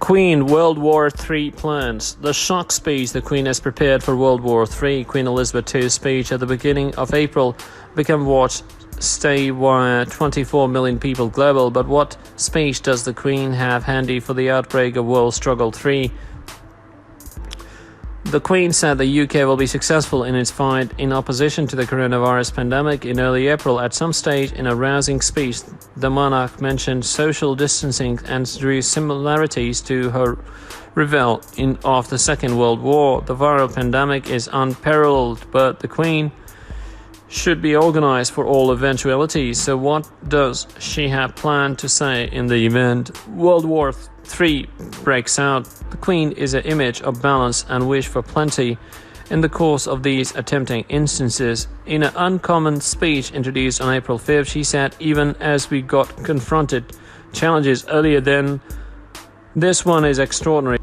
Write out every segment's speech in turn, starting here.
Queen World War III plans. The shock speech the Queen has prepared for World War III. Queen Elizabeth II's speech at the beginning of April became watched stay by 24 million people global. But what speech does the Queen have handy for the outbreak of World Struggle 3? The Queen said the UK will be successful in its fight in opposition to the coronavirus pandemic. In early April, at some stage in a rousing speech, the monarch mentioned social distancing and drew similarities to her revel of the Second World War. The viral pandemic is unparalleled, but the Queen should be organized for all eventualities. So what does she have planned to say in the event World War III breaks out? The Queen is an image of balance and wish for plenty. In the course of these attempting instances, in an uncommon speech introduced on April 5th, she said, even as we got confronted challenges earlier than this one is extraordinary.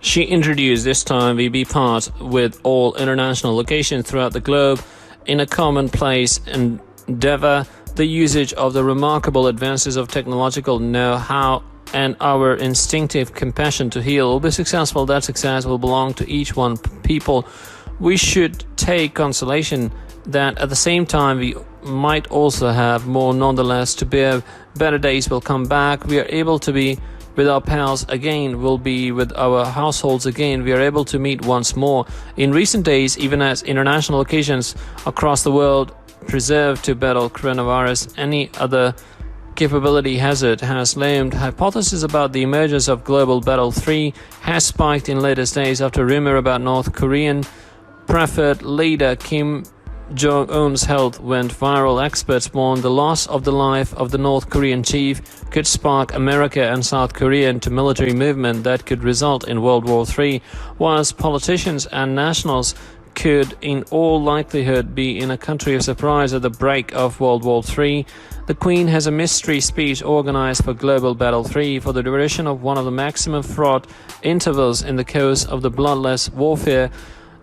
She introduced this time we be part with all international locations throughout the globe in a commonplace endeavor, the usage of the remarkable advances of technological know-how and our instinctive compassion to heal will be successful. That success will belong to each one people. We should take consolation that at the same time we might also have more nonetheless to bear. Better days will come back. We are able to be with our pals again, we'll be with our households again. We are able to meet once more. In recent days, even as international occasions across the world preserve to battle coronavirus, any other capability hazard has loomed. Hypothesis about the emergence of Global Battle 3 has spiked in latest days after rumor about North Korean preferred leader Kim Jong-un's health went viral. Experts warned the loss of the life of the North Korean chief could spark America and South Korea into military movement that could result in World War III, whilst politicians and nationals could in all likelihood be in a country of surprise at the break of World War III. The Queen has a mystery speech organized for Global Battle 3 for the duration of one of the maximum fraught intervals in the course of the bloodless warfare.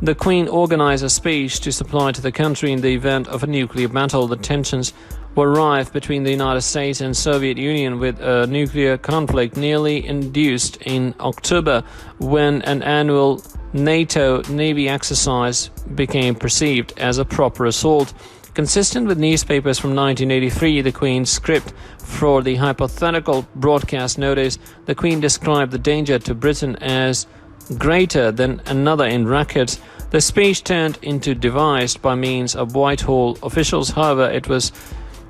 The Queen organized a speech to supply to the country in the event of a nuclear battle. The tensions were rife between the United States and Soviet Union, with a nuclear conflict nearly induced in October when an annual NATO Navy exercise became perceived as a proper assault. Consistent with newspapers from 1983, the Queen's script for the hypothetical broadcast notice, the Queen described the danger to Britain as greater than another in brackets. The speech turned into devised by means of Whitehall officials. However, it was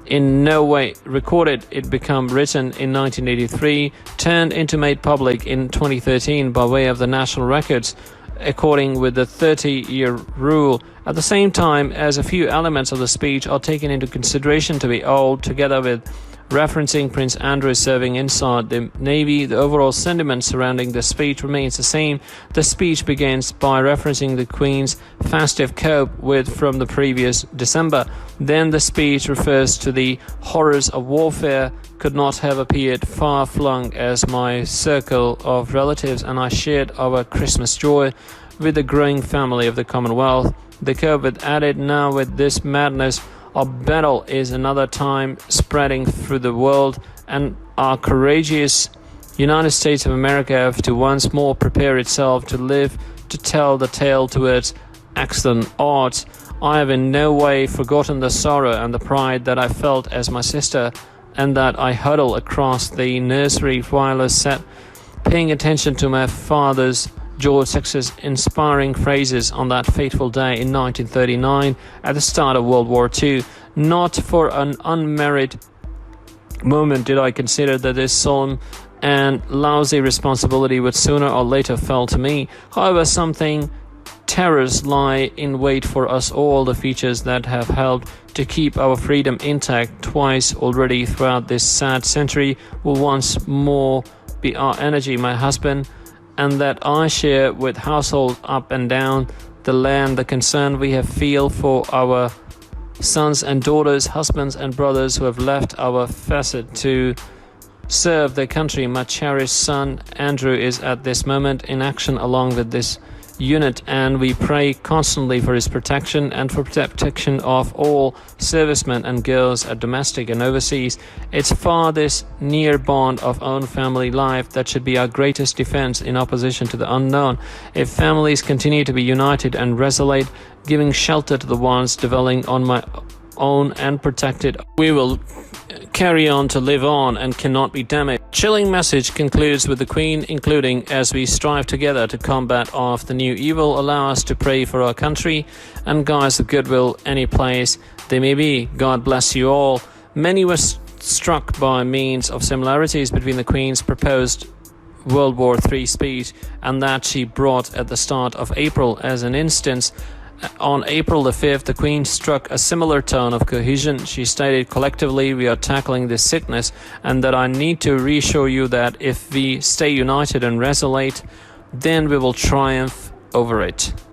in no way recorded. It became written in 1983, turned into made public in 2013 by way of the national records, according with the 30-year rule. At the same time as a few elements of the speech are taken into consideration to be old, together with referencing Prince Andrew serving inside the Navy, the overall sentiment surrounding the speech remains the same. The speech begins by referencing the Queen's festive cope with from the previous December. Then the speech refers to the horrors of warfare could not have appeared far-flung as my circle of relatives and I shared our Christmas joy with the growing family of the Commonwealth. The COVID added, now with this madness of battle is another time spreading through the world, and our courageous United States of America have to once more prepare itself to live to tell the tale towards excellent odds. I have in no way forgotten the sorrow and the pride that I felt as my sister and that I huddle across the nursery while I sat paying attention to my father's George VI's inspiring phrases on that fateful day in 1939 at the start of World War II. Not for an unmarried moment did I consider that this solemn and lousy responsibility would sooner or later fall to me. However, something terrors lie in wait for us all. The features that have helped to keep our freedom intact twice already throughout this sad century will once more be our energy, my husband, and that I share with household up and down the land, the concern we have feel for our sons and daughters, husbands and brothers who have left our facet to serve their country. My cherished son Andrew is at this moment in action along with this unit, and we pray constantly for his protection and for protection of all servicemen and girls at domestic and overseas. It's for this near bond of own family life that should be our greatest defense in opposition to the unknown. If families continue to be united and resolute, giving shelter to the ones dwelling on my own and protected, we will carry on to live on and cannot be damaged. Chilling message concludes with the Queen, including, as we strive together to combat off the new evil, allow us to pray for our country and guys of goodwill any place they may be. God bless you all. Many were struck by means of similarities between the Queen's proposed World War III speech and that she brought at the start of April. As an instance, on April the 5th, the Queen struck a similar tone of cohesion. She stated, collectively we are tackling this sickness, and that I need to reassure you that if we stay united and resolute, then we will triumph over it.